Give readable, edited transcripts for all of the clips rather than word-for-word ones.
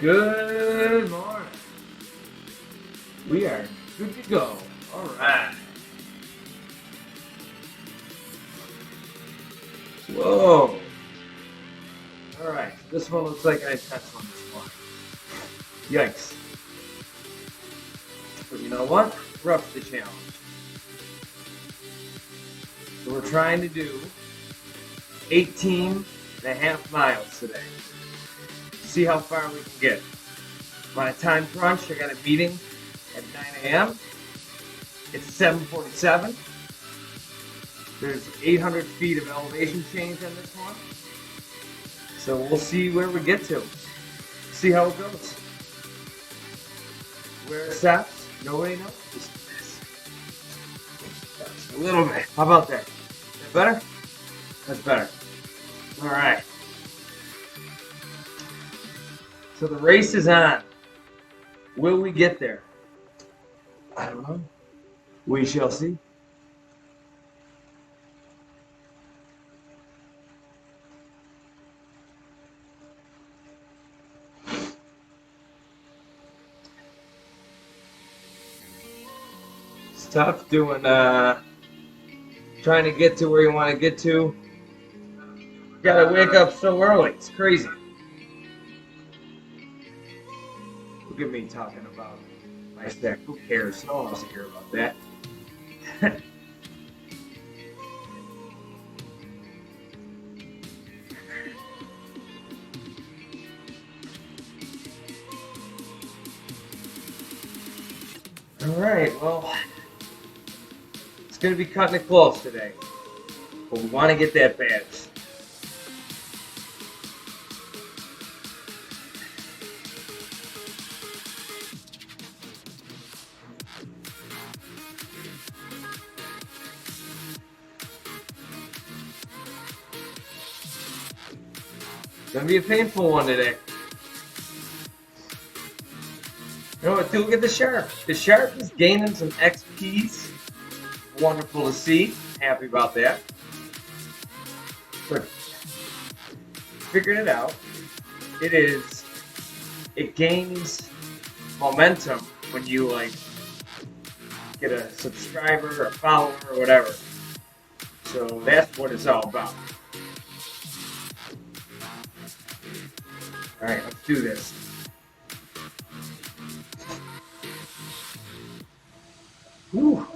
Good morning. We are good to go. All right. Whoa. All right. This one looks like an intense one this morning. Yikes. But you know what? We're up to the challenge. So we're trying to do 18.5 miles today. See how far we can get. I'm on a time crunch. I got a meeting at 9 a.m. It's 7:47. There's 800 feet of elevation change on this one. So we'll see where we get to. See how it goes. Where it stops, nobody knows. Just a little bit. How about that? Is that better? That's better. All right. So the race is on. Will we get there? I don't know. We shall see. It's tough doing, trying to get to where you want to get to. You gotta wake up so early. It's crazy. Look at me talking about my stack. Who cares? No one wants to hear about that. Alright, well, it's going to be cutting it close today. But we want to get that badge. It's going to be a painful one today. You know what, dude, look at the Sharp. The Sharp is gaining some XPs. Wonderful to see. Happy about that. But figured it out. It gains momentum when you get a subscriber or a follower or whatever. So that's what it's all about. Alright, let's do this. Whew.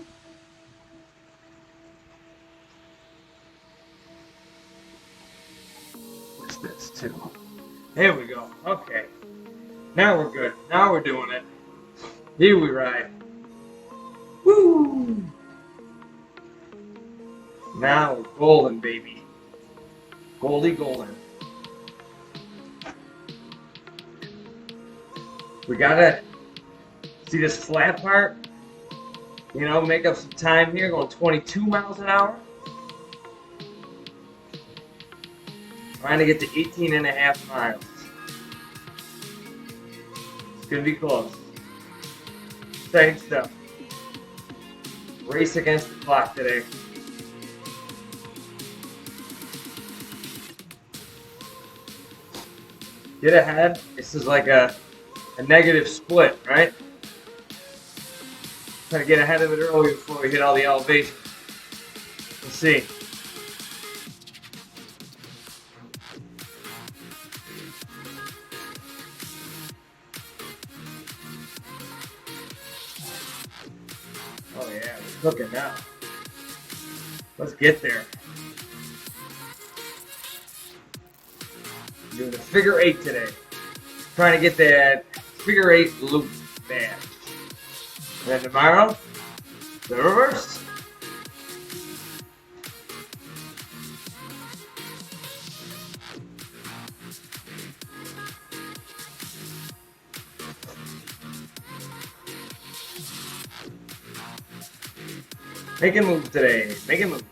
What's this too? There we go. Okay. Now we're good. Now we're doing it. Here we ride. Woo! Now we're golden, baby. Goldie golden. We gotta see this flat part. You know, make up some time here, going 22 miles an hour. Trying to get to 18.5 miles. It's going to be close. Exciting stuff. Race against the clock today. Get ahead. This is like a negative split, right? Try to get ahead of it early before we hit all the elevation. Let's see. Oh yeah, we're cooking now. Let's get there. I'm doing a figure 8 today. Trying to get that figure 8 loop badge. And then tomorrow, the reverse. Making moves today. Making moves.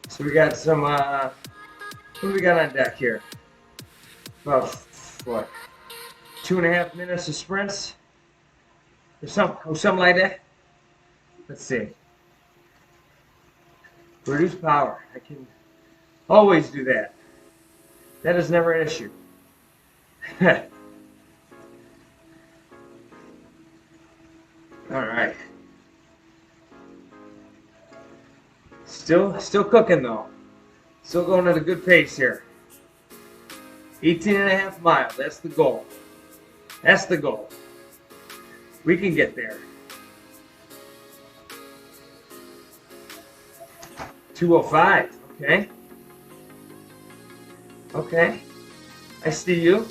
So we got some, what do we got on deck here? About, what, 2.5 minutes of sprints? Or something like that? Let's see. Reduce power. I can always do that. That is never an issue. Alright. Still cooking though. Still going at a good pace here. 18.5 miles. That's the goal. That's the goal. We can get there. 2:05. Okay. Okay. I see you.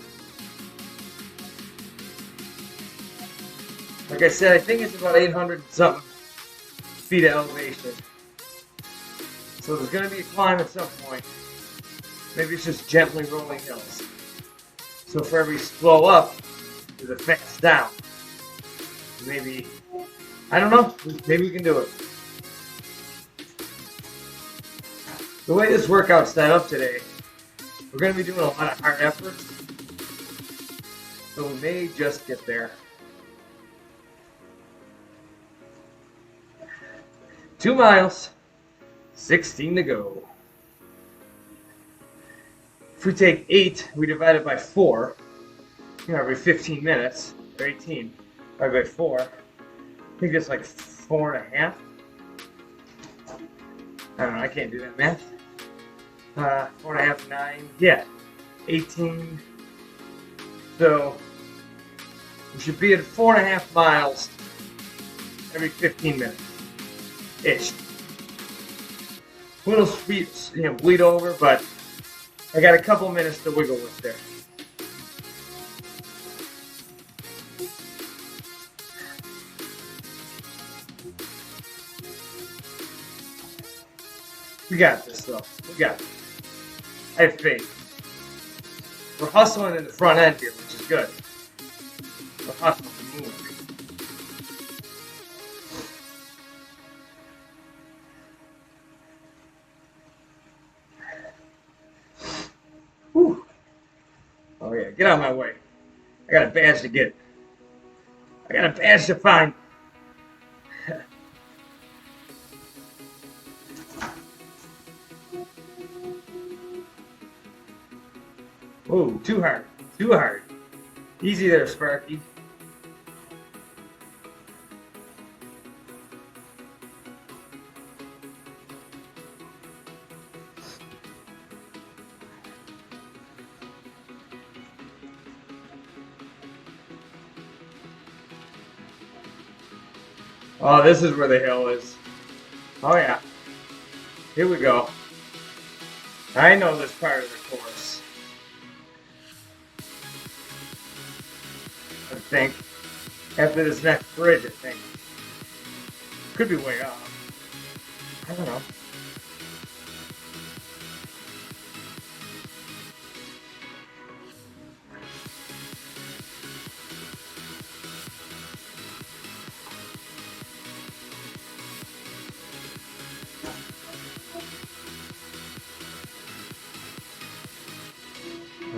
Like I said, I think it's about 800 something feet of elevation. So there's going to be a climb at some point. Maybe it's just gently rolling hills. So for every slow up, there's a fast down. Maybe, I don't know, maybe we can do it. The way this workout's set up today, we're going to be doing a lot of hard efforts. So we may just get there. 2 miles, 16 to go. If we take 8, we divide it by 4, every 15 minutes, or 18, divided by 4. I think it's like 4.5. I don't know, I can't do that math. 4.5, 9, yeah, 18. So, we should be at 4.5 miles every 15 minutes. Ish. Little sweeps, bleed over, but I got a couple minutes to wiggle with there. We got this though. We got it. I have faith. We're hustling in the front end here, which is good. We're hustling to move. Whew. Oh yeah, get out of my way. I got a badge to get. I got a badge to find. Oh, too hard. Too hard. Easy there, Sparky. Oh, this is where the hill is. Oh yeah. Here we go. I know this part of the course. I think. After this next bridge, I think. Could be way off. I don't know.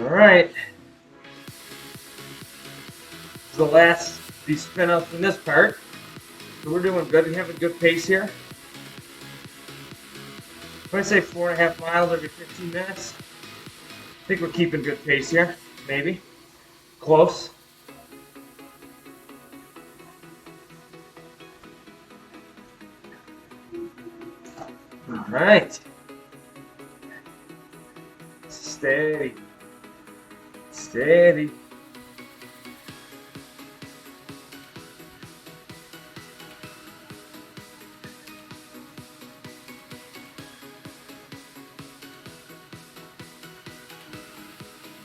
Alright. The last these spin ups in this part. So we're doing good. We have a good pace here. When I say 4.5 miles every 15 minutes, I think we're keeping good pace here. Maybe. Close. Alright. Steady. Steady.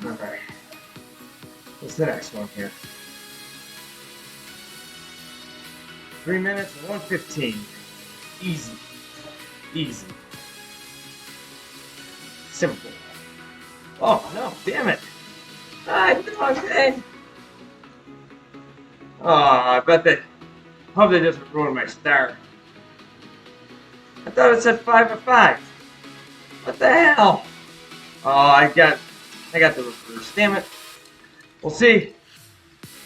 Alright. What's the next one here? 3 minutes and 1:15. Easy. Easy. Simple. Oh no, damn it. I did the wrong thing. Oh, I bet that. Hope they just ruined my start. I thought it said 5 of 5. What the hell? Oh, I got the reverse. Damn it. We'll see.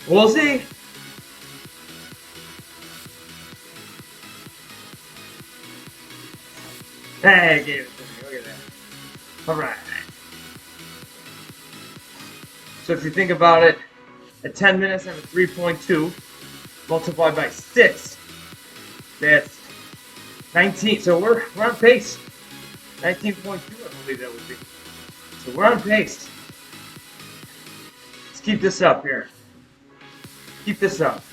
We'll see. Hey, I gave it to me. Look at that. All right. So if you think about it, at 10 minutes, I'm at 3.2. Multiplied by 6. That's 19. So we're on pace. 19.2, I believe that would be. So we're on pace. Let's keep this up here. Keep this up.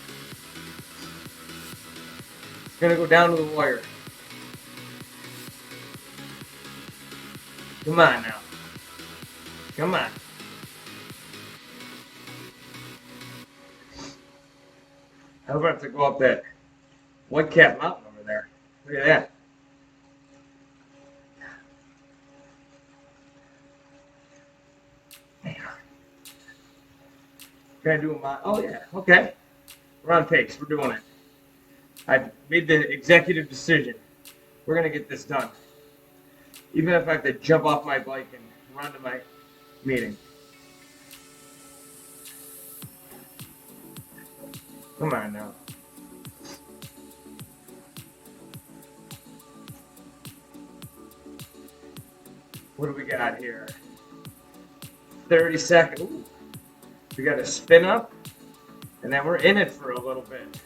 It's going to go down to the wire. Come on now. Come on. I'm about to go up that White Cat Mountain over there. Look at that. Can I do a mile? Oh, yeah. Okay. We're on pace. We're doing it. I made the executive decision. We're going to get this done. Even if I have to jump off my bike and run to my meeting. Come on now. What do we got here? 30 seconds. Ooh. We got a spin up, and then we're in it for a little bit.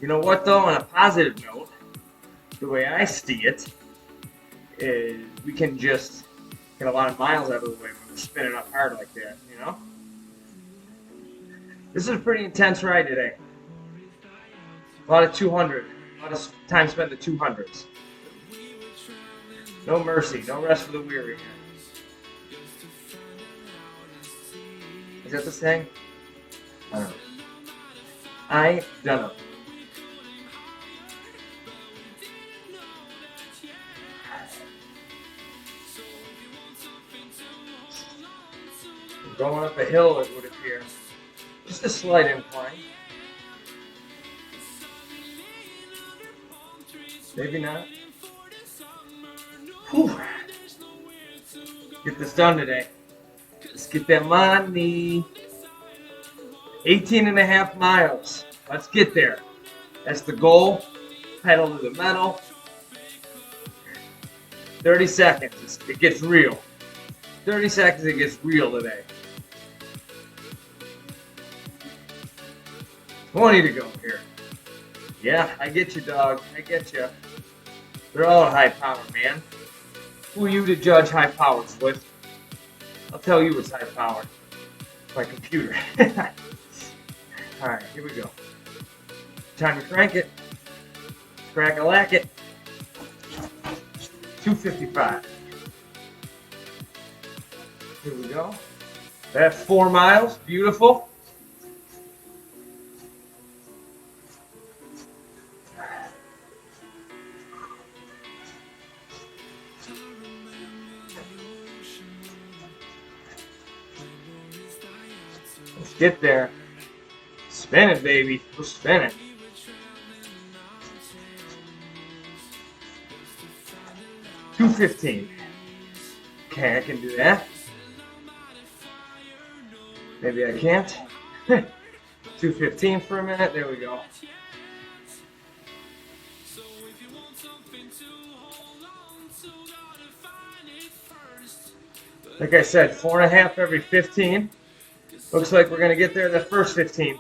You know what, though? On a positive note, the way I see it is we can just get a lot of miles out of the way when we're spinning up hard like that, you know? This is a pretty intense ride today. A lot of 200. A lot of time spent in the 200s. No mercy. No rest for the weary here. Is that the saying? I don't know. I don't know. Going up a hill, it would appear. Just a slight incline. Maybe not. Whew. Get this done today. Let's get that money. 18 and a half miles. Let's get there. That's the goal. Pedal to the metal. 30 seconds. It gets real. 30 seconds, it gets real today. 20 to go here. Yeah, I get you, dog. I get you. They're all high power, man. Who are you to judge high power, Swift? I'll tell you what's high power. My computer. Alright, here we go. Time to crank it. Crack-a-lack it. 255. Here we go. That's 4 miles. Beautiful. Let's get there. Spin it, baby. We're spinning. $2.15. Okay, I can do that. Maybe I can't. $2.15 for a minute. There we go. Like I said, 4.5 every 15. Looks like we're going to get there the first 15.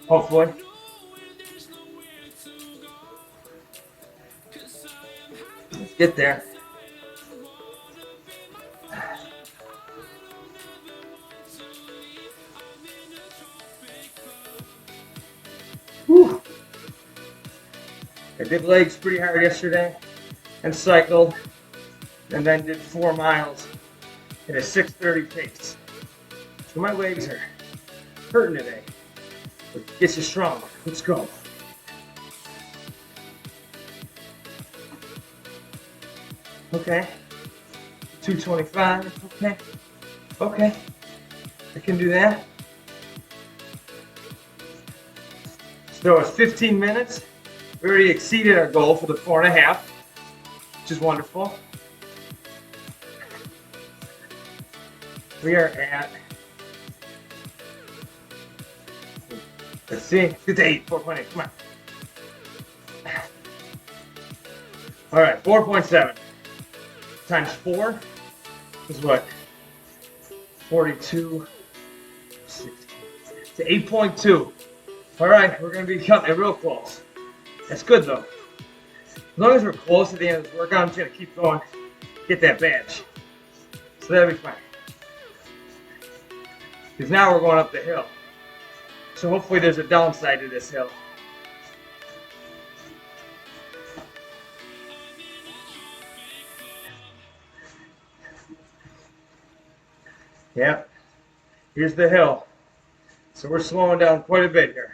Hopefully. Let's get there. Whew. I did legs pretty hard yesterday and cycled and then did 4 miles at a 6:30 pace. So my legs are hurting today. But it gets you strong. Let's go. Okay. 225. Okay. Okay. I can do that. So it's 15 minutes. We already exceeded our goal for the 4.5, which is wonderful. We are at, let's see, let's get to 8, 4.8, come on. All right, 4.7 times 4 is what? 42, 16. It's 8.2. All right, we're going to be cutting it real close. That's good, though. As long as we're close at the end of this workout, I'm just going to keep going, get that badge. So that'll be fine. Because now we're going up the hill. So hopefully there's a downside to this hill. Yeah, here's the hill. So we're slowing down quite a bit here.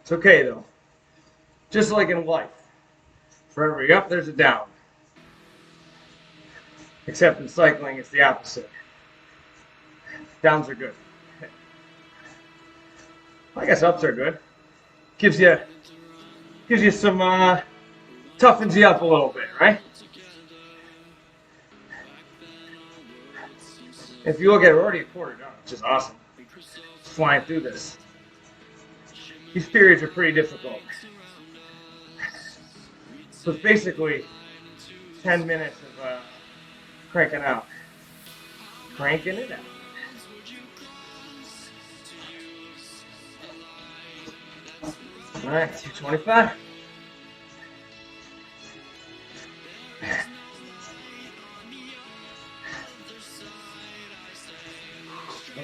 It's okay though. Just like in life. For every up, there's a down. Except in cycling, it's the opposite. Downs are good. I guess ups are good. Gives you some, toughens you up a little bit, right? If you look at it, we're already a quarter done, which is awesome. Just flying through this. These periods are pretty difficult. So it's basically 10 minutes of cranking out. Cranking it out. All right, 225.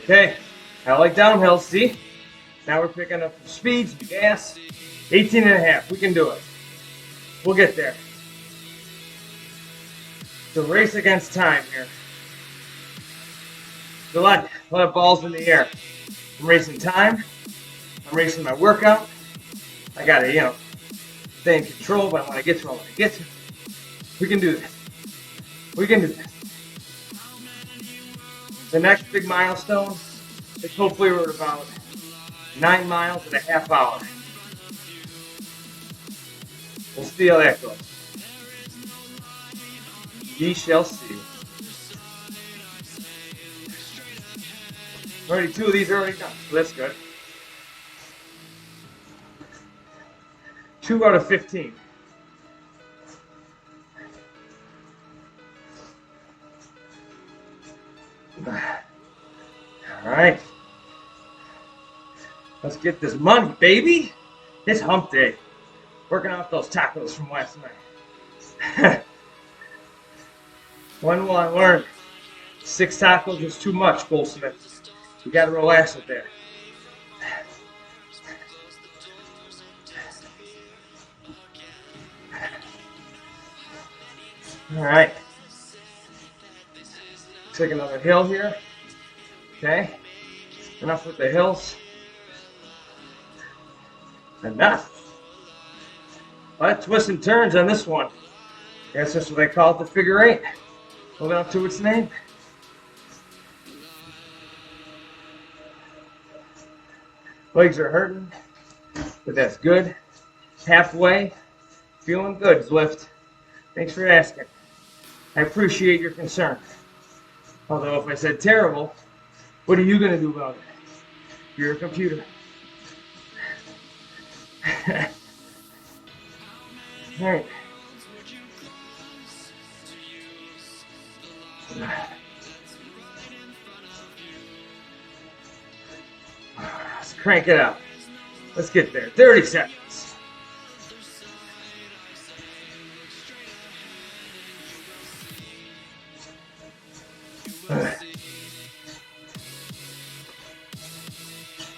Okay, I like downhill, see? Now we're picking up some speed, some gas. 18 and a half, we can do it. We'll get there. It's a race against time here. There's a lot of balls in the air. I'm racing time. I'm racing my workout. I gotta, stay in control, but I want to get to it. I want to get to it. We can do this. We can do this. The next big milestone is hopefully we're at about 9 miles in a half hour. We'll see how that goes. We shall see. Already 2 of these are already done, so that's good. 2 out of 15. All right. Let's get this money, baby. It's hump day. Working off those tacos from last night. When will I learn? 6 tacos is too much, Goldsmith. You gotta relax it there. All right. Take another hill here. Okay. Enough with the hills. Enough. A lot of twists and turns on this one. I guess that's what they call it, the figure 8. Moving up to its name. Legs are hurting, but that's good. Halfway. Feeling good, Zwift. Thanks for asking. I appreciate your concern. Although if I said terrible, what are you going to do about it? You're a computer. All right. Let's crank it out. Let's get there. 30 seconds.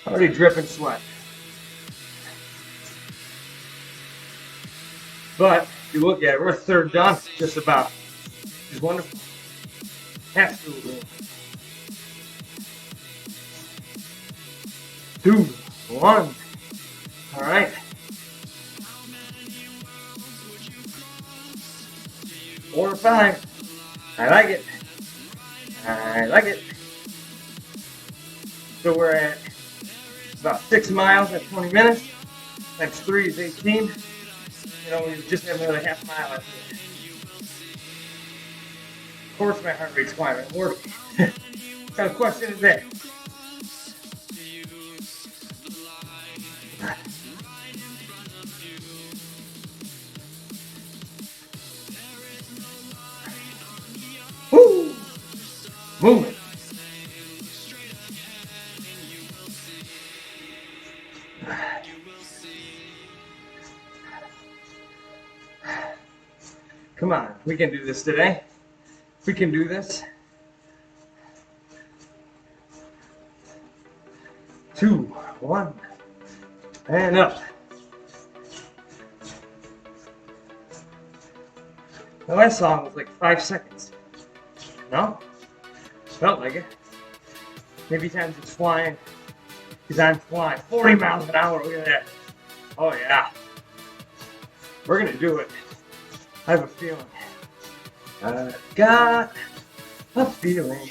Already dripping sweat. But if you look at it, we're 1/3 done, just about. It's wonderful. Absolutely. 2, 1. All right. 4 or 5. I like it. I like it. So we're at about 6 miles at 20 minutes. Times 3 is 18. We just have another half mile after this. Of course my heart rate's climbing. I'm working. What kind of question is that? Moving. Come on, we can do this today. We can do this. 2, 1, and up. The last song was like 5 seconds. No? Felt like it. Maybe time's just flying. Because I'm flying 40 miles an hour. Look at that. Oh, yeah. We're going to do it. I have a feeling. I got a feeling.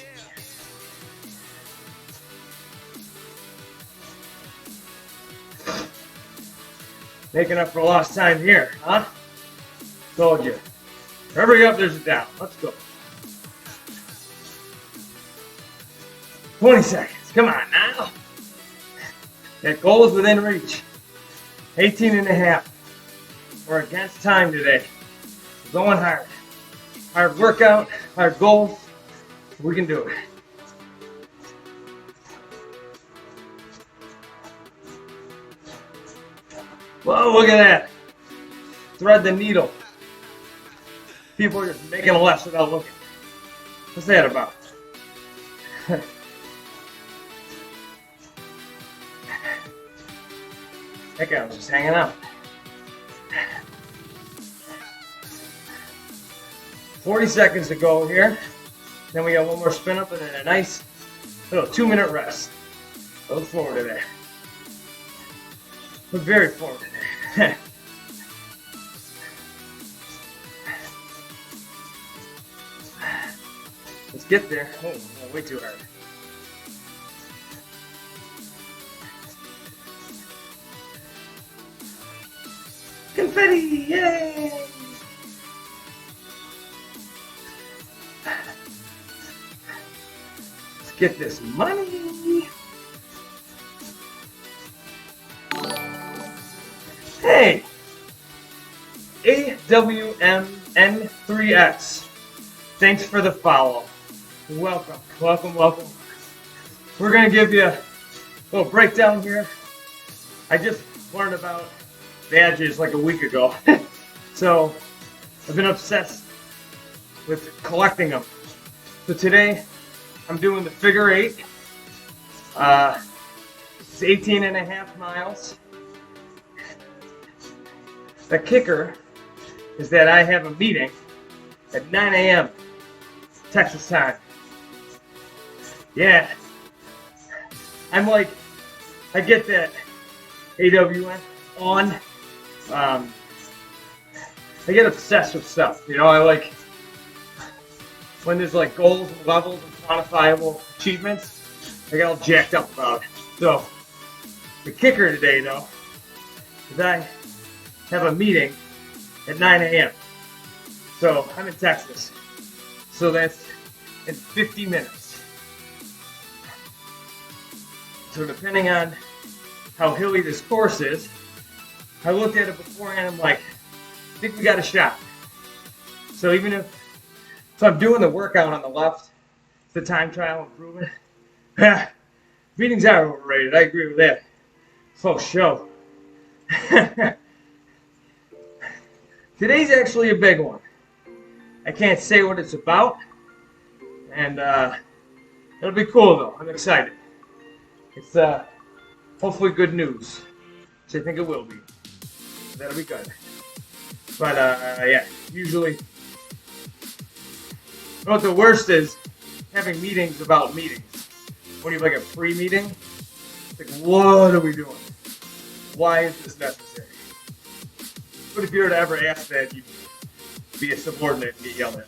Making up for lost time here, huh? Told you. Wherever you up, there's a down. Let's go. 20 seconds. Come on now. That goal is within reach. 18 and a half. We're against time today. We're going hard. Hard workout, hard goals. We can do it. Whoa, look at that. Thread the needle. People are just making less without looking. What's that about? That guy was just hanging out. 40 seconds to go here. Then we got one more spin up and then a nice little 2-minute rest. I look forward to that. Look very forward to that. Let's get there. Oh, way too hard. Confetti! Yay! Let's get this money. Hey! AWMN3X. Thanks for the follow. Welcome, welcome, welcome. We're going to give you a little breakdown here. I just learned about badges like a week ago. So I've been obsessed with collecting them. So today I'm doing the figure 8. It's 18 and a half miles. The kicker is that I have a meeting at 9 a.m. Texas time. Yeah. I'm like, I get that AWN on. I get obsessed with stuff. You know, I like when there's like goals and levels and quantifiable achievements. I get all jacked up about it. So the kicker today, though, is I have a meeting at 9 a.m. So I'm in Texas. So that's in 50 minutes. So depending on how hilly this course is, I looked at it beforehand. I'm like, I think we got a shot. So even if I'm doing the workout on the left, the time trial improvement, meetings are overrated. I agree with that. Full show. Today's actually a big one. I can't say what it's about, and it'll be cool though. I'm excited. It's hopefully good news, which I think it will be. That'll be good. But yeah, usually, you know what the worst is? Having meetings about meetings. When you have like a pre-meeting, it's like, what are we doing? Why is this necessary? But if you were to ever ask that, you'd be a subordinate and get yelled at.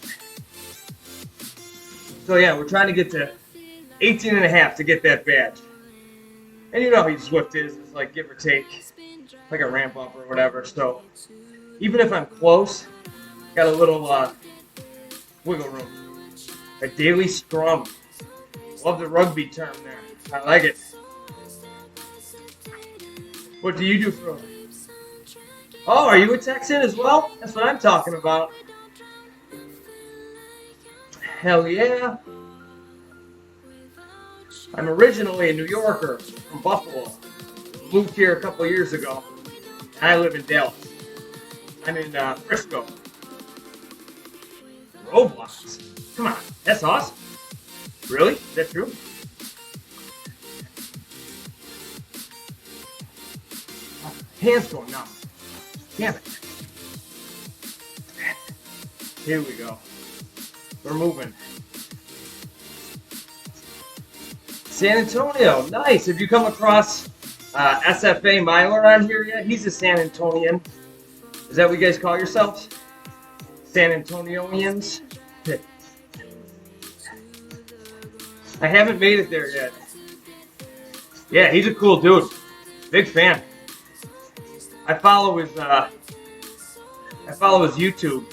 So yeah, we're trying to get to 18 and a half to get that badge. And you know how Zwift is. It's like give or take, like a ramp up or whatever. So even if I'm close, got a little wiggle room. A daily scrum. Love the rugby term there. I like it. What do you do for a living? Oh, are you a Texan as well? That's what I'm talking about. Hell yeah. I'm originally a New Yorker from Buffalo. Moved here a couple years ago, and I live in Dallas. I'm in Frisco. Roblox. Come on, that's awesome. Really? Is that true? Hands going numb. Damn it. Here we go. We're moving. San Antonio, nice. Have you come across SFA Myler on here yet? He's a San Antonian. Is that what you guys call yourselves? San Antonians? I haven't made it there yet. Yeah, he's a cool dude. Big fan. I follow his YouTube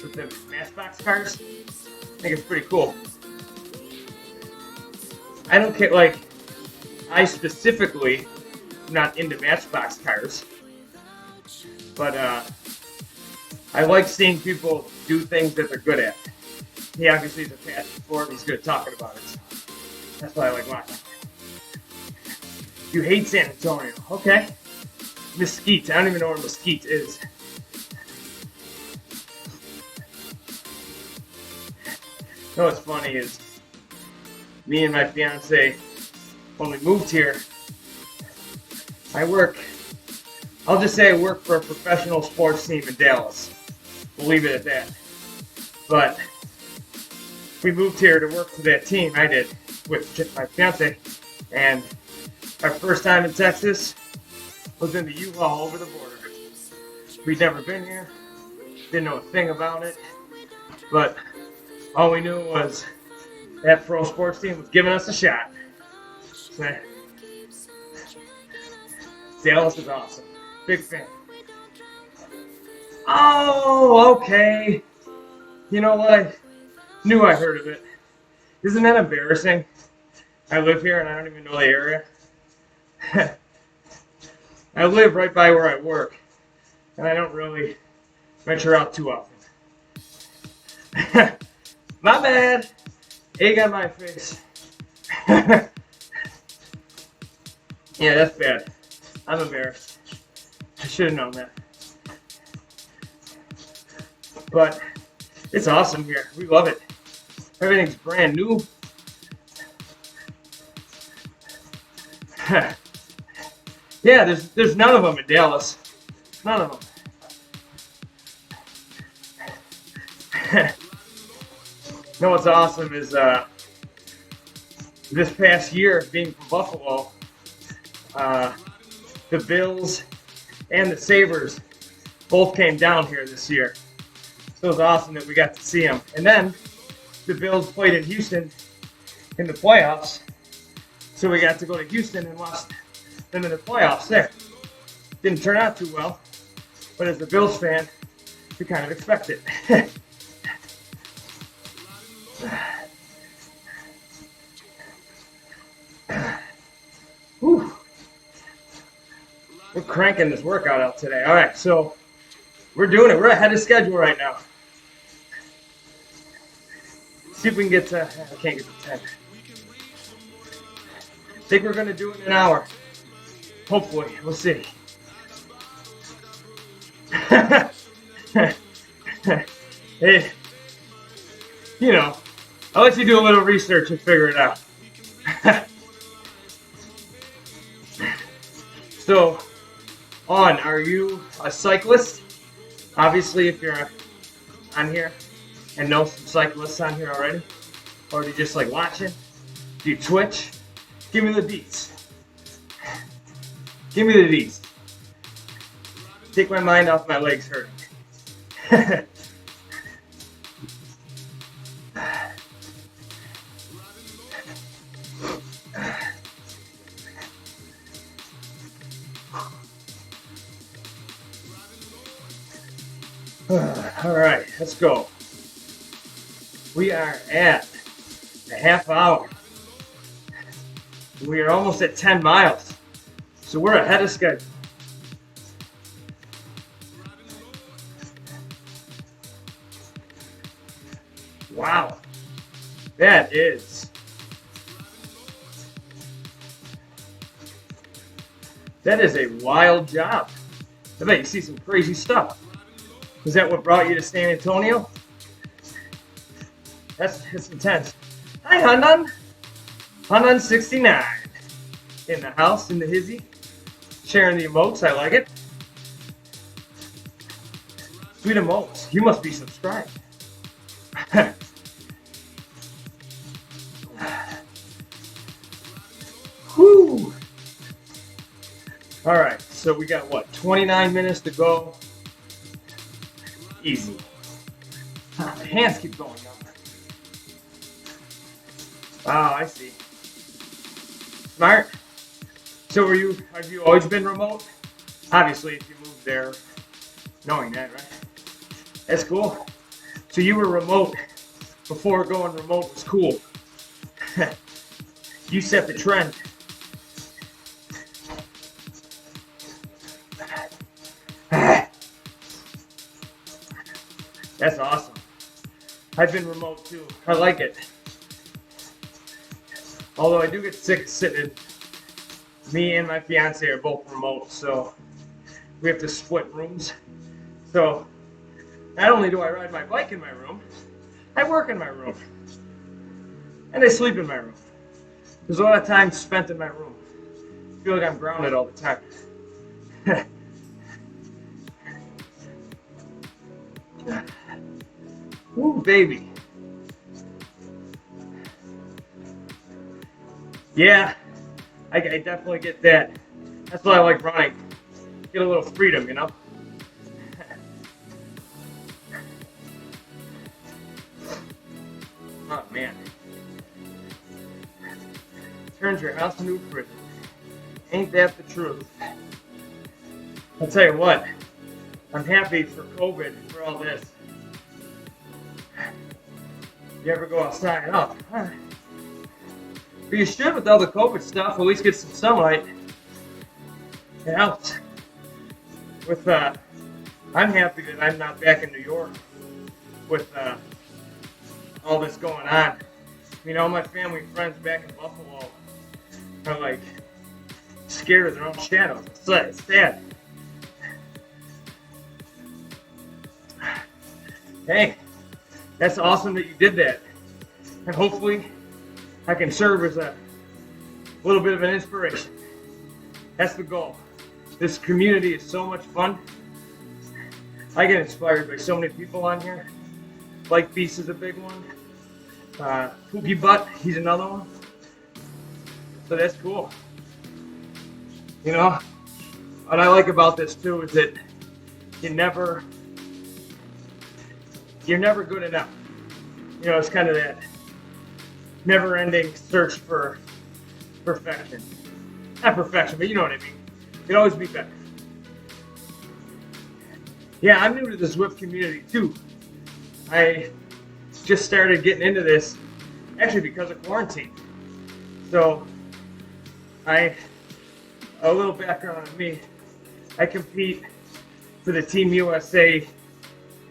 with the Matchbox cars. I think it's pretty cool. I don't care, like, I specifically am not into Matchbox cars, but I like seeing people do things that they're good at. He obviously is a passion for it, he's good at talking about it. That's why I like watching. You hate San Antonio, okay. Mesquite, I don't even know where Mesquite is. You know what's funny is, me and my fiance, when we moved here, I'll just say I work for a professional sports team in Dallas. We'll leave it at that. But we moved here to work for that team, I did, with my fiance. And our first time in Texas was in the U-Haul over the border. We'd never been here, didn't know a thing about it, but all we knew was that pro sports team was giving us a shot. So, Dallas is awesome. Big fan. Oh, okay. You know what? I knew I heard of it. Isn't that embarrassing? I live here and I don't even know the area. I live right by where I work, and I don't really venture out too often. My bad. Egg on my face. Yeah, that's bad. I'm embarrassed. I should have known that. But it's awesome here. We love it. Everything's brand new. Yeah, there's none of them in Dallas. None of them. You know what's awesome is this past year, being from Buffalo, the Bills and the Sabres both came down here this year. So it was awesome that we got to see them. And then the Bills played in Houston in the playoffs, so we got to go to Houston and watch them in the playoffs there. Didn't turn out too well, but as a Bills fan, you kind of expect it. Whew. We're cranking this workout out today. All right, so we're doing it. We're ahead of schedule right now. See if we can get to, I can't get to 10. I think we're going to do it in an hour. Hopefully, we'll see. Hey, you know, I'll let you do a little research and figure it out. So, are you a cyclist? Obviously, if you're on here and know some cyclists on here already, or do you just like watching? Do you Twitch? Give me the deets. Give me the deets. Take my mind off my legs hurting. All right, let's go. We are at a half hour. We are almost at 10 miles. So we're ahead of schedule. Wow. That is That is a wild job. I bet you see some crazy stuff. Is that what brought you to San Antonio? That's intense. Hi, Hanan. Hanan 69. In the house, in the hizzy. Sharing the emotes, I like it. Sweet emotes. You must be subscribed. Whew. All right, so we got what, 29 minutes to go. Easy. My hands keep going up. Oh, I see. Smart. So have you always been remote? Obviously, if you moved there, knowing that, right? That's cool. So you were remote before going remote was cool. You set the trend. That's awesome. I've been remote too. I like it. Although I do get sick of sitting. Me and my fiance are both remote, so we have to split rooms. So not only do I ride my bike in my room, I work in my room. And I sleep in my room. There's a lot of time spent in my room. I feel like I'm grounded all the time. Ooh, baby. Yeah, I definitely get that. That's why I like running. Get a little freedom, you know? Oh, man. Turns your house into a prison. Ain't that the truth? I'll tell you what, I'm happy for COVID, for all this. You ever go outside? Oh, huh. But you should, with all the COVID stuff, at least get some sunlight. It helps. I'm happy that I'm not back in New York with all this going on. You know, my family and friends back in Buffalo are like scared of their own shadows. It's sad. Hey, that's awesome that you did that. And hopefully I can serve as a little bit of an inspiration. That's the goal. This community is so much fun. I get inspired by so many people on here. Like Beast is a big one. Pookie Butt, he's another one. So that's cool. You know, what I like about this too is that you're never good enough. You know, it's kind of that never-ending search for perfection. Not perfection, but you know what I mean. You'd always be better. Yeah, I'm new to the Zwift community too. I just started getting into this actually because of quarantine. So a little background on me. I compete for the Team USA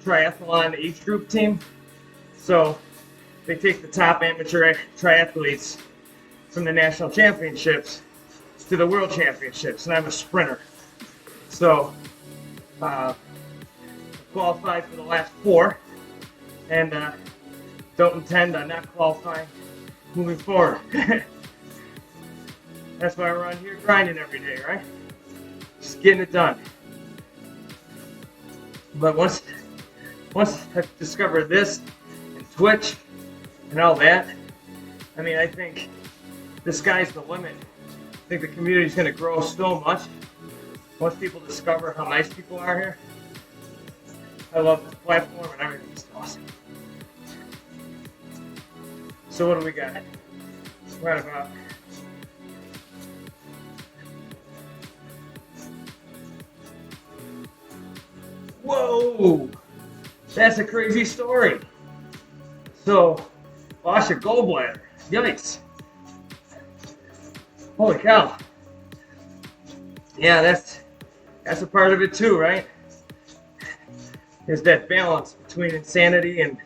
triathlon age group team. So they take the top amateur triathletes from the national championships to the world championships, and I'm a sprinter. So qualified for the last 4, and don't intend on not qualifying moving forward. That's why we're on here grinding every day, right? Just getting it done. But once I've discovered this and Twitch and all that, I mean, I think the sky's the limit. I think the community's going to grow so much once people discover how nice people are here. I love this platform and everything's awesome. So what do we got? Right about whoa! That's a crazy story. So, lost your gallbladder. Yikes. Holy cow. Yeah, that's a part of it too, right? There's that balance between insanity and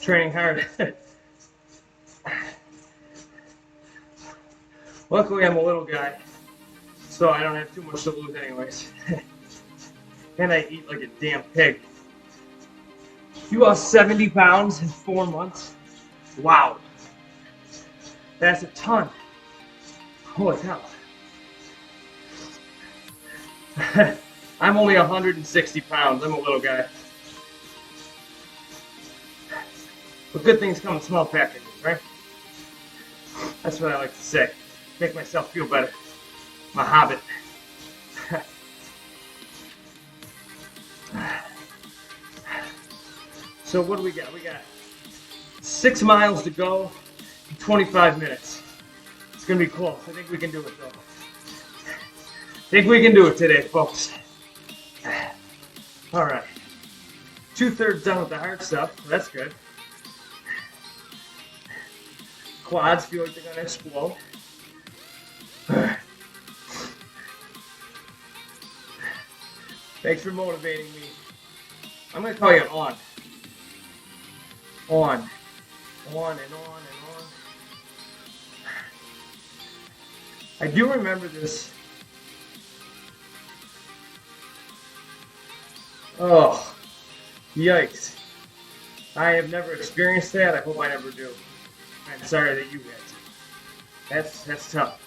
training hard. Luckily, I'm a little guy, so I don't have too much to lose anyways. And I eat like a damn pig. You lost 70 pounds in 4 months? Wow. That's a ton. Holy cow. I'm only 160 pounds. I'm a little guy. But good things come in small packages, right? That's what I like to say. Make myself feel better. I'm a hobbit. So what do we got? We got 6 miles to go in 25 minutes. It's going to be close. I think we can do it, though. I think we can do it today, folks. All right. 2/3 done with the hard stuff. That's good. Quads feel like they're going to explode. Thanks for motivating me. I'm going to call you on. On and on and on. I do remember this. Oh, yikes. I have never experienced that. I hope I never do. I'm sorry that you had to. That's tough.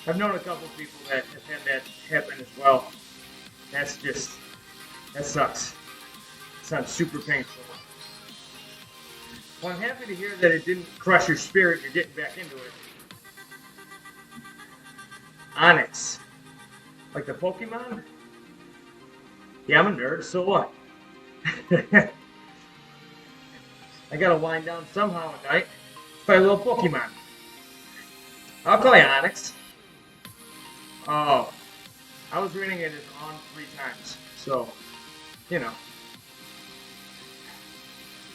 I've known a couple of people that have had that happen as well. That sucks. It sounds super painful. Well, I'm happy to hear that it didn't crush your spirit. You're getting back into it. Onyx. Like the Pokemon? Yeah, I'm a nerd, so what? I gotta wind down somehow at night. Play a little Pokemon. I'll call you Onyx. Oh. I was reading it as on 3 times. So, you know.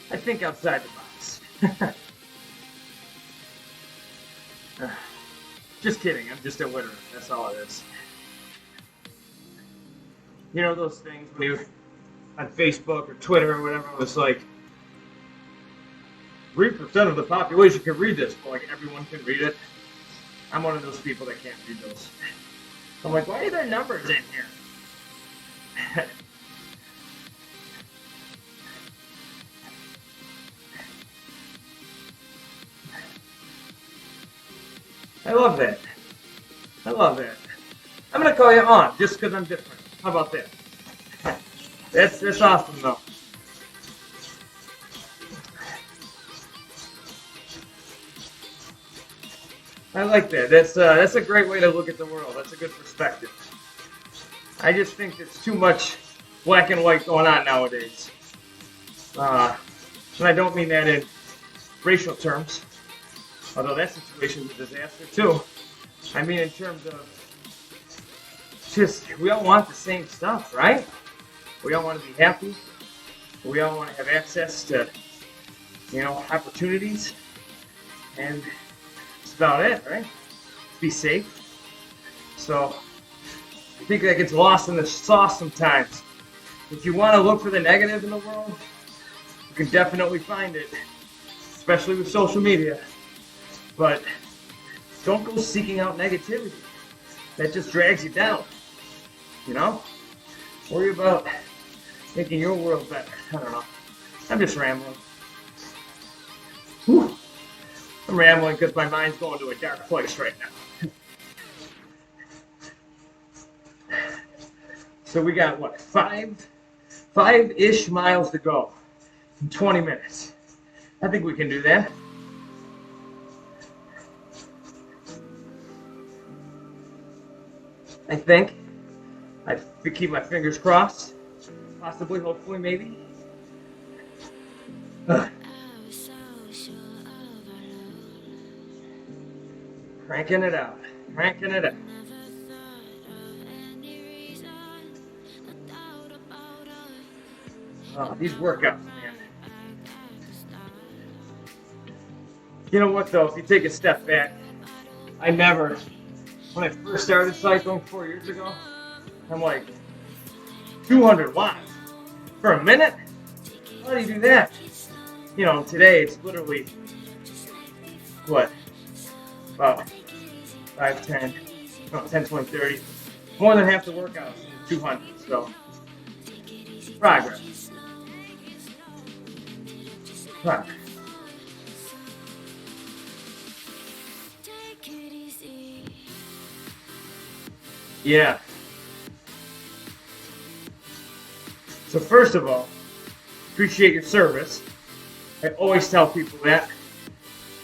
I think outside the box. Just kidding. I'm just illiterate. That's all it is. You know those things when you on Facebook or Twitter or whatever, it was like 3% of the population can read this, but like everyone can read it. I'm one of those people that can't read those. I'm like, why are there numbers in here? I love that. I love that. I'm gonna call you on just because I'm different. How about that? That's awesome though. I like that. That's a great way to look at the world. That's a good perspective. I just think there's too much black and white going on nowadays. And I don't mean that in racial terms, although that situation's a disaster too. I mean in terms of just, we all want the same stuff, right? We all want to be happy. We all want to have access to, opportunities. And that's about it, right? Be safe. So I think that gets lost in the sauce sometimes. If you want to look for the negative in the world, you can definitely find it, especially with social media. But don't go seeking out negativity. That just drags you down. Worry about making your world better. I don't know. I'm just rambling. Whew. I'm rambling because my mind's going to a dark place right now. So we got, what, five-ish miles to go in 20 minutes. I think we can do that. I think. I keep my fingers crossed. Possibly, hopefully, maybe. Cranking it out. Cranking it out. Oh, these workouts, man. You know what, though? If you take a step back, when I first started cycling 4 years ago, I'm like, 200 watts for a minute? How do you do that? Today it's literally, what, about 5, 10, 10, 20, 30, more than half the workouts in the 200. So, progress. Progress. Yeah. So first of all, appreciate your service. I always tell people that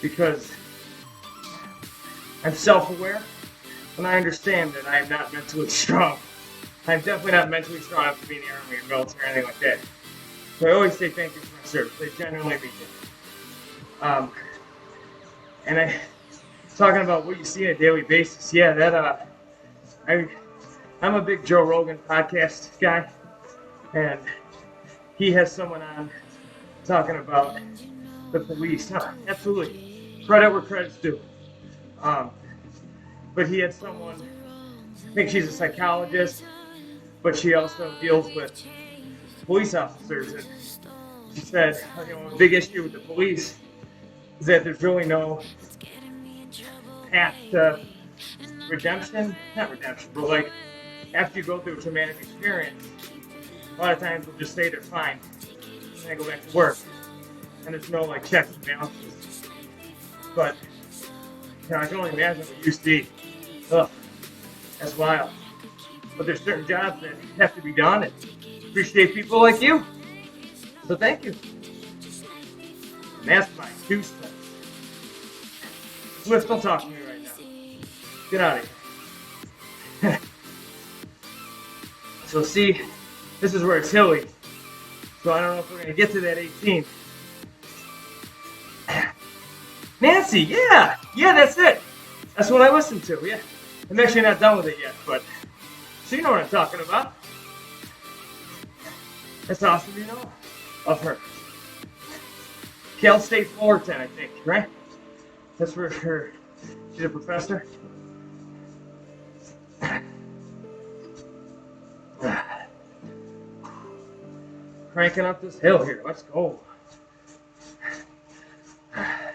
because I'm self-aware and I understand that I am not mentally strong. I'm definitely not mentally strong enough to be in the army or military or anything like that. So I always say thank you for my service. I genuinely mean it. And I talking about what you see on a daily basis. Yeah, that I'm a big Joe Rogan podcast guy, and he has someone on talking about the police. Huh, absolutely, credit where credit's due. But he had someone, I think she's a psychologist, but she also deals with police officers. And she said, a big issue with the police is that there's really no path to redemption. Not redemption, but like after you go through a traumatic experience, a lot of times they'll just say they're fine and they go back to work. And there's no like checks and balances. But I can only imagine what you see. Ugh, that's wild. But there's certain jobs that have to be done and appreciate people like you. So thank you. And that's my 2 cents. Swift, don't talk to me right now. Get out of here. So see, this is where it's hilly. So I don't know if we're going to get to that 18. Nancy, yeah, that's it. That's what I listened to, yeah. I'm actually not done with it yet, but so you know what I'm talking about. That's awesome, you know, of her. Cal State Fullerton, I think, right? That's where she's a professor. Cranking up this hill here, let's go. I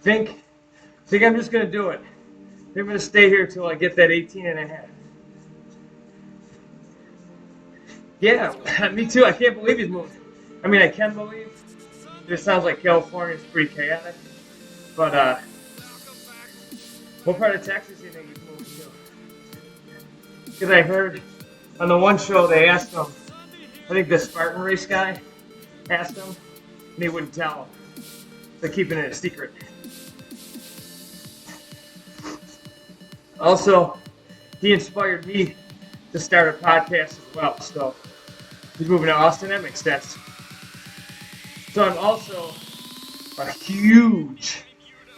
think I'm just going to do it. I'm going to stay here till I get that 18 and a half. Yeah, me too. I can't believe he's moving. I mean, I can believe. It sounds like California's pretty chaotic. But, what part of Texas do you think he's moving to? Because I heard on the one show they asked him, I think the Spartan race guy asked him, and he wouldn't tell him. They're keeping it a secret. Also, he inspired me to start a podcast as well. So he's moving to Austin. That makes sense. So I'm also a huge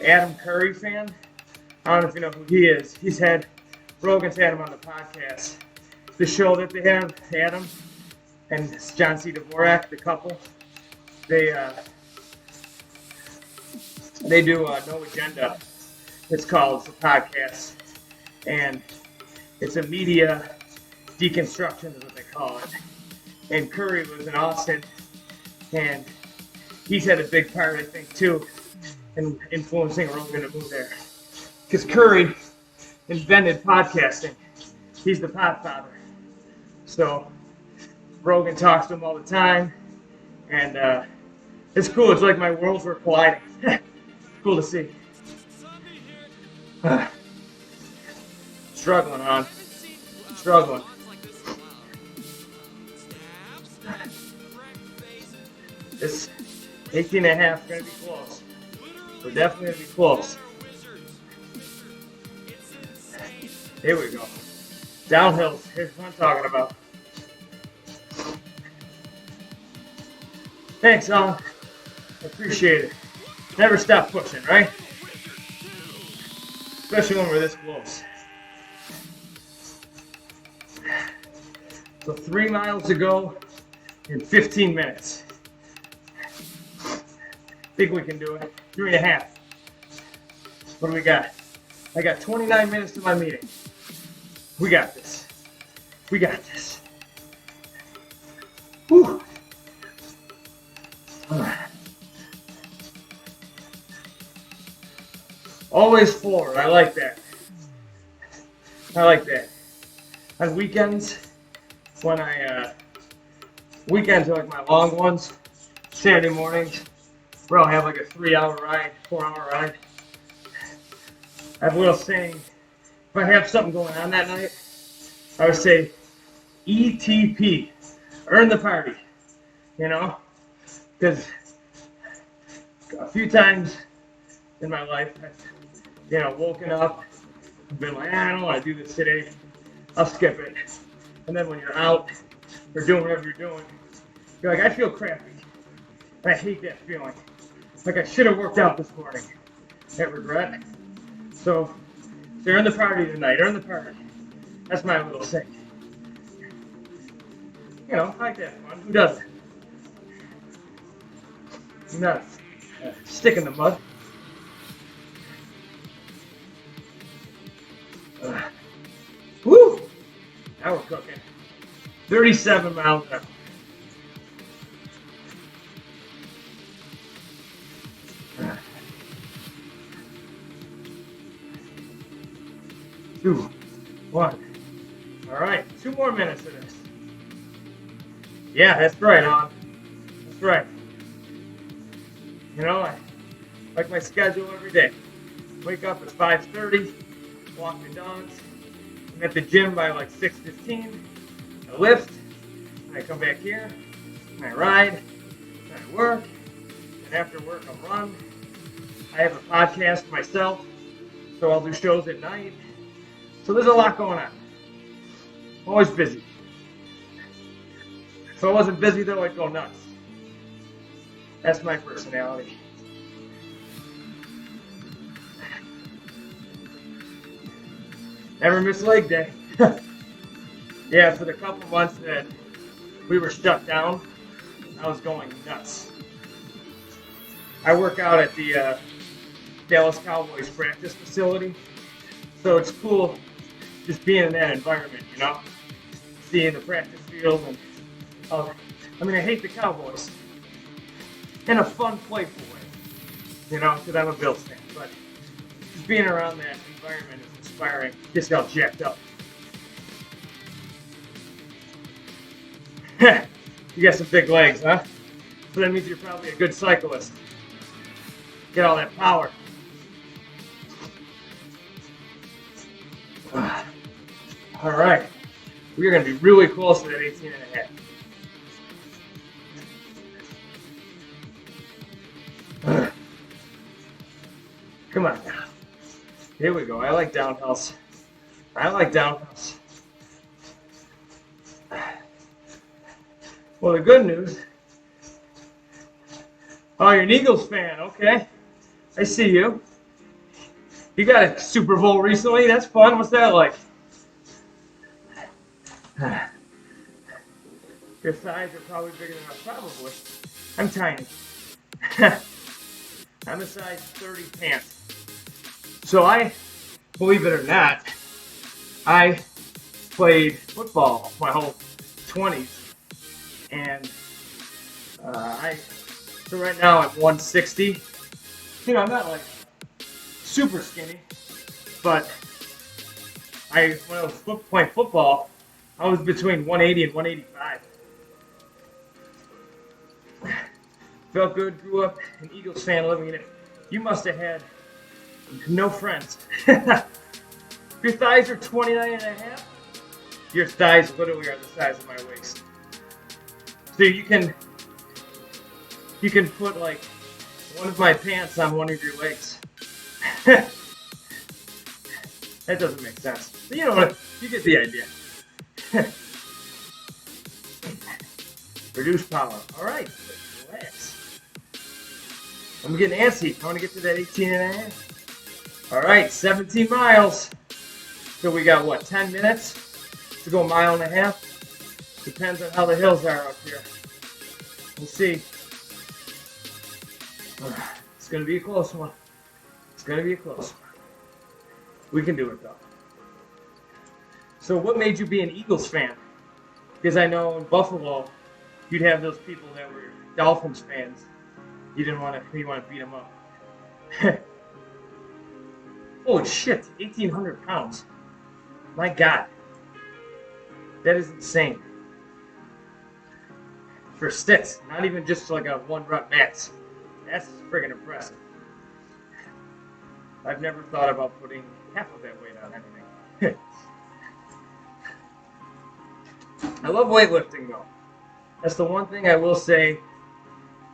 Adam Curry fan. I don't know if you know who he is. Rogan's had him on the podcast. The show that they have, Adam and John C. Dvorak, the couple, they do No Agenda. It's called the podcast. And it's a media deconstruction is what they call it. And Curry was in Austin, and he's had a big part, I think, too, in influencing Rogan to move there. Because Curry invented podcasting. He's the podfather. So Rogan talks to him all the time, and it's cool. It's like my worlds were colliding. Cool to see. Struggling on. Struggling. This 18 and a half is going to be close. We're definitely going to be close. Here we go. Downhills. Here's what I'm talking about. Thanks, Alan. I appreciate it. Never stop pushing, right? Especially when we're this close. So 3 miles to go in 15 minutes. Think we can do it. 3.5. What do we got? I got 29 minutes to my meeting. We got this. We got this. Whew. All right. Always forward. I like that. I like that. On weekends, weekends are like my long ones. Saturday mornings, bro, I have like a 3-hour ride, 4-hour ride. I have a little saying, if I have something going on that night, I would say ETP, earn the party, you know? Because a few times in my life, I've, woken up, and been like, I don't want to do this today, I'll skip it. And then when you're out, or doing whatever you're doing, you're like, I feel crappy. And I hate that feeling. Like I should have worked out this morning. That regret. So earn the party tonight, earn the party. That's my little thing. I like that fun. Who doesn't? Who not stick in the mud. Woo! Now we're cooking. 37 miles an hour. Two, one. All right, 2 more minutes of this. Yeah, that's right, hon. That's right. I like my schedule every day. Wake up at 5:30, walk the dogs. I'm at the gym by like 6:15. I lift, and I come back here, and I ride, and I work, and after work I'll run. I have a podcast myself, so I'll do shows at night. So there's a lot going on. Always busy. If I wasn't busy though, I'd go nuts. That's my personality. Never miss leg day. Yeah, for the couple months that we were shut down, I was going nuts. I work out at the Dallas Cowboys practice facility, so it's cool just being in that environment, seeing the practice field and I hate the Cowboys in a fun, playful way, because I'm a Bills fan, but just being around that environment is inspiring. Just got jacked up. You got some big legs, huh? So that means you're probably a good cyclist. Get all that power. All right. We're going to be really close to that 18 and a half. Come on now. Here we go. I like downhills. Well, the good news. Oh, you're an Eagles fan. Okay. I see you. You got a Super Bowl recently. That's fun. What's that like? Your thighs are probably bigger than us. Probably. I'm tiny. I'm a size 30 pants. So believe it or not, I played football my whole 20s. And so right now I'm 160. I'm not like super skinny, but when I was playing football, I was between 180 and 185. Felt good, grew up an Eagles fan living in it. You must have had no friends. Your thighs are 29 and a half. Your thighs literally are the size of my waist. So you can put like one of my pants on one of your legs. That doesn't make sense. But you get the idea. Reduce power. All right, relax. I'm getting antsy. I want to get to that 18 and a half. All right, 17 miles. So we got, 10 minutes to go a mile and a half? Depends on how the hills are up here. We'll see. It's going to be a close one. We can do it, though. So what made you be an Eagles fan? Because I know in Buffalo, you'd have those people that were Dolphins fans. You want to beat them up. Holy shit, 1,800 pounds. My God, that is insane. For sticks, not even just like a 1 rep max. That's friggin' impressive. I've never thought about putting half of that weight on anything. I love weightlifting though. That's the one thing I will say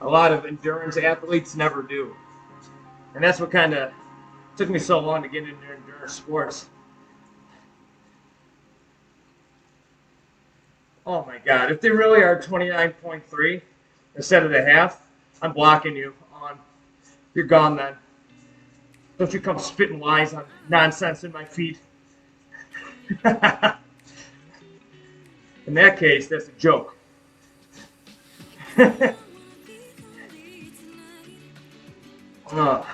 a lot of endurance athletes never do. And that's what kind of took me so long to get into endurance sports. Oh my God, if they really are 29.3 instead of the half, I'm blocking you on. You're gone then. Don't you come spitting lies on nonsense in my feed. In that case, that's a joke. Oh.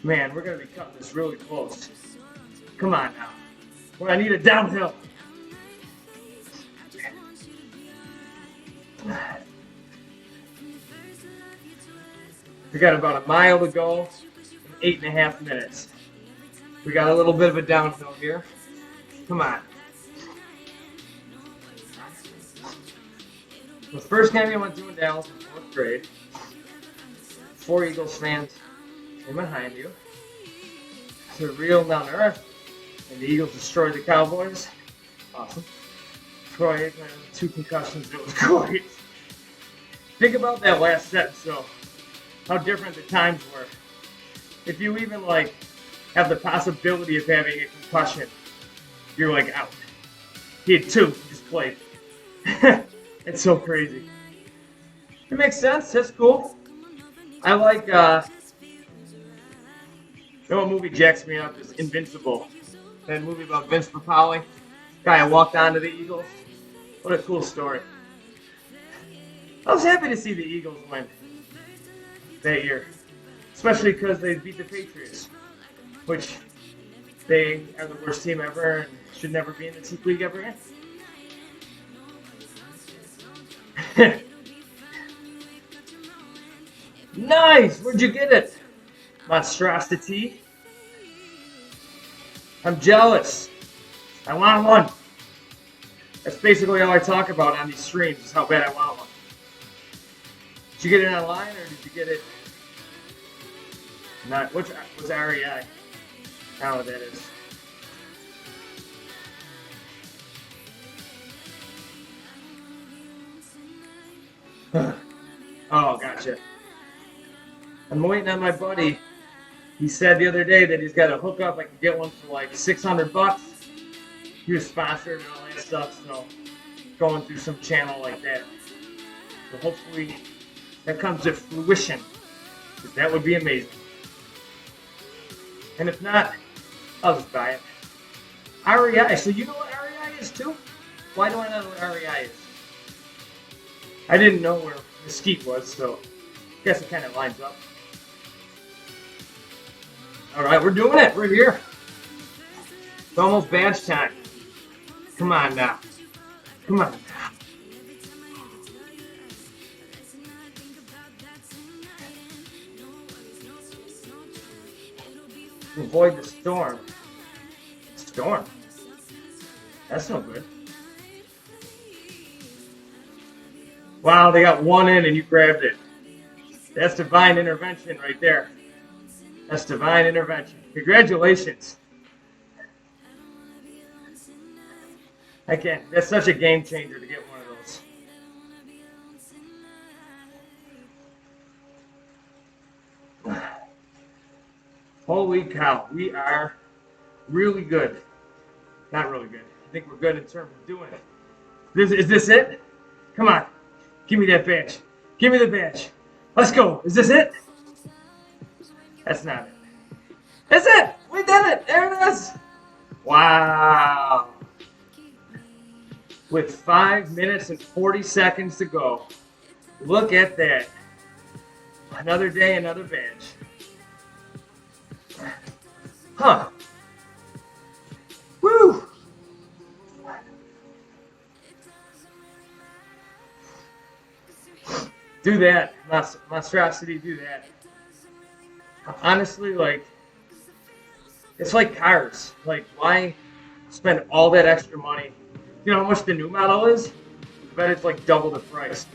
Man, we're going to be cutting this really close. Come on now. Well, I need a downhill. We got about a mile to go in 8.5 minutes. We got a little bit of a downhill here. Come on. The first game I went to in Dallas in 4th grade. 4 Eagles fans came behind you. To real down to earth. And the Eagles destroyed the Cowboys. Awesome. Troy Aikman, 2 concussions. It was great. Think about that last sentence, though. How different the times were. If you even have the possibility of having a concussion, you're out. He had 2. He just played. It's so crazy. It makes sense. That's cool. I like. You know what movie jacks me up is Invincible. That movie about Vince Papale, guy who walked onto the Eagles. What a cool story. I was happy to see the Eagles win that year, especially because they beat the Patriots, which they are the worst team ever and should never be in the league ever again. Nice! Where'd you get it? Monstrosity. I'm jealous. I want one. That's basically all I talk about on these streams, is how bad I want one. Did you get it online, or did you get it? Not. Which was REI? I don't know what that is. Oh, gotcha. I'm waiting on my buddy. He said the other day that he's got a hookup. I can get one for $600. He was sponsored and all that stuff, so going through some channel like that. So hopefully that comes to fruition, because that would be amazing. And if not, I'll just buy it. REI. So you know what REI is too? Why do I not know what REI is? I didn't know where Mesquite was, so I guess it kind of lines up. All right, we're doing it. We're here. It's almost badge time. Come on now. Come on now. Avoid the storm. Storm? That's no good. Wow, they got one in and you grabbed it. That's divine intervention right there. That's divine intervention. Congratulations. I can't. That's such a game changer to get one of those. Holy cow. We are really good. Not really good. I think we're good in terms of doing it. Is this it? Come on. Give me that badge. Give me the badge. Let's go. Is this it? That's not it. That's it. We did it. There it is. Wow. With 5 minutes and 40 seconds to go. Look at that. Another day, another badge. Huh. Woo. Do that. Monstrosity, do that. Honestly, It's like cars. Like, why spend all that extra money? You know how much the new model is? I bet it's like double the price.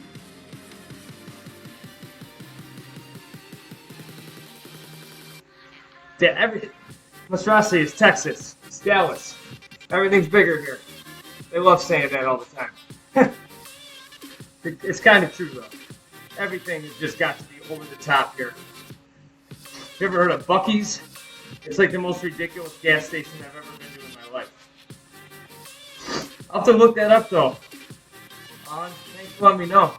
Yeah, Monstrosity is Texas. It's Dallas. Everything's bigger here. They love saying that all the time. It's kind of true, though. Everything has just got to be over the top here. You ever heard of Buc-ee's? It's like the most ridiculous gas station I've ever been to in my life. I'll have to look that up, though. Thanks for letting me know.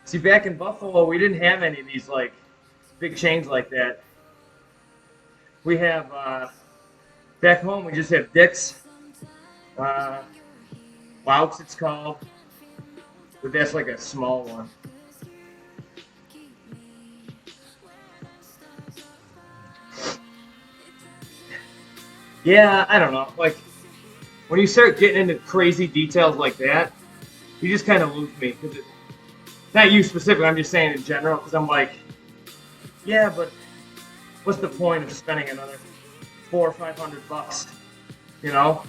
See, back in Buffalo, we didn't have any of these, like, big chains like that. We have, back home, we just have Dick's. Wowks, it's called. But that's like a small one. Yeah, I don't know. Like, when you start getting into crazy details like that, you just kind of lose me. Cause not you specifically, I'm just saying in general, because I'm like, yeah, but what's the point of spending another $400 or $500? You know,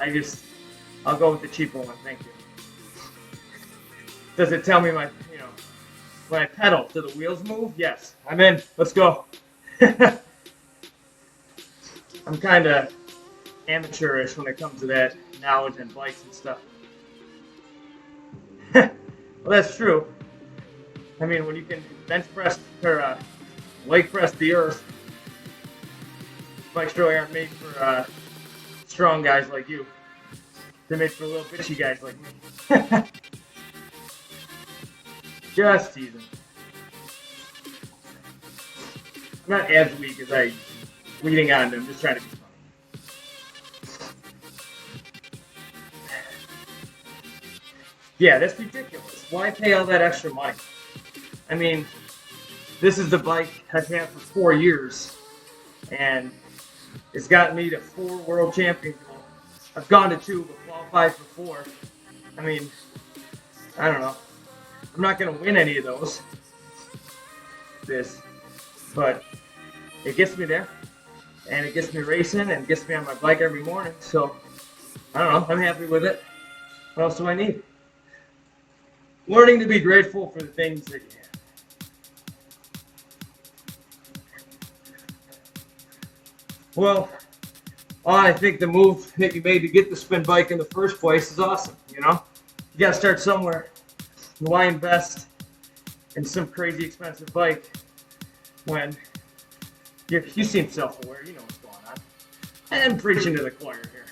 I'll go with the cheaper one, thank you. Does it tell me when I pedal, do the wheels move? Yes, I'm in, let's go. I'm kind of amateurish when it comes to that knowledge and bikes and stuff. Well, that's true. I mean, when you can bench press or leg press the earth, bikes really aren't made for strong guys like you. They're made for little bitchy guys like me. Just teasing. I'm not as weak as I leading on to. I'm just trying to be funny. Yeah, that's ridiculous. Why pay all that extra money? I mean, this is the bike I've had for 4 years, and it's gotten me to 4 world championships. I've gone to 2, but qualified for 4. I mean, I don't know. I'm not going to win any of those. But it gets me there, and it gets me racing, and gets me on my bike every morning. So, I don't know. I'm happy with it. What else do I need? Learning to be grateful for the things that you have. Well, I think the move that you made to get the spin bike in the first place is awesome, you know? You gotta start somewhere. Why invest in some crazy expensive bike when you seem self-aware, you know what's going on. And I'm preaching to the choir here.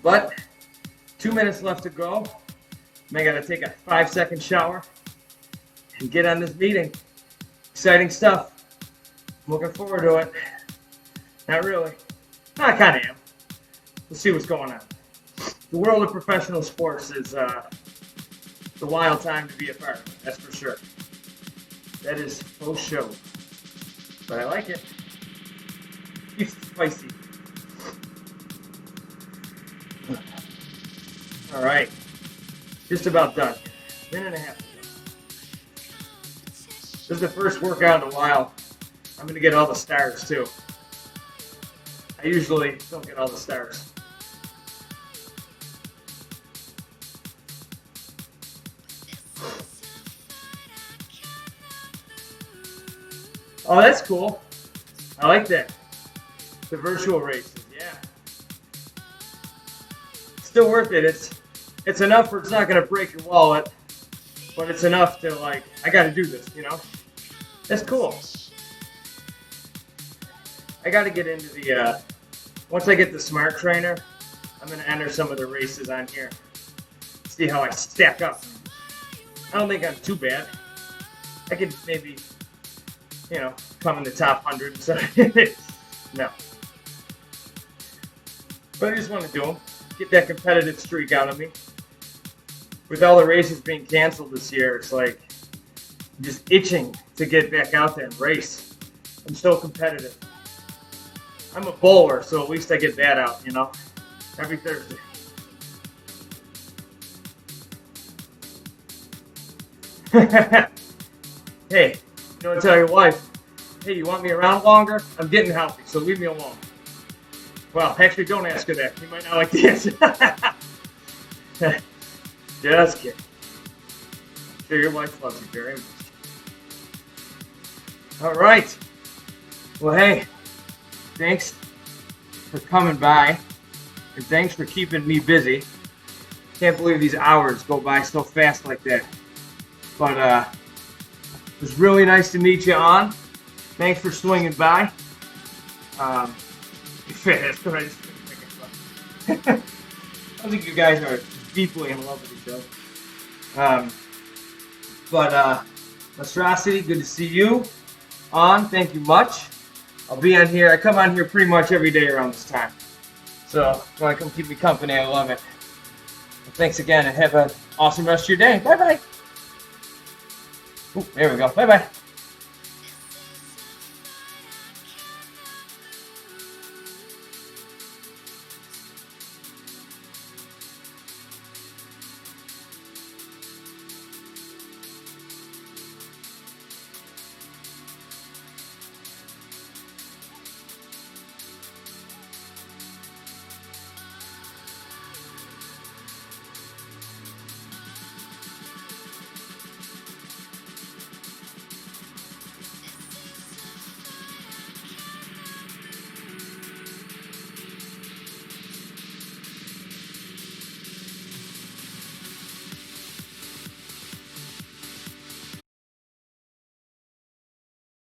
But 2 minutes left to go. I gotta take a 5-second shower and get on this meeting. Exciting stuff. I'm looking forward to it. Not really. I kind of am. We'll see what's going on. The world of professional sports is the wild time to be a part of it, that's for sure. That is faux show. But I like it. Keeps it spicy. All right. Just about done. Minute and a half to go. This is the first workout in a while. I'm going to get all the stars, too. I usually don't get all the stars. Oh, that's cool. I like that. The virtual races, yeah. Still worth it. It's enough where it's not going to break your wallet, but it's enough to, like, I got to do this, you know? That's cool. I got to get into the, once I get the smart trainer, I'm going to enter some of the races on here. See how I stack up. I don't think I'm too bad. I could maybe, you know, come in the top 100. So no. But I just want to do them. Get that competitive streak out of me. With all the races being canceled this year, it's like I'm just itching to get back out there and race. I'm so competitive. I'm a bowler, so at least I get that out, you know, every Thursday. Hey, You know, tell your wife, hey, you want me around longer? I'm getting healthy, so leave me alone. Well, actually, don't ask her that. You might not like the answer. Just kidding. I'm sure your wife loves you very much. All right. Well, hey, thanks for coming by, and thanks for keeping me busy. Can't believe these hours go by so fast like that. But it was really nice to meet you on. Thanks for swinging by. That's what I just I think you guys are deeply in love with each other. But Monstrosity, good to see you on. Thank you much. I'll be on here. I come on here pretty much every day around this time. So if you want to come keep me company, I love it. Well, thanks again, and have an awesome rest of your day. Bye-bye. There we go. Bye-bye.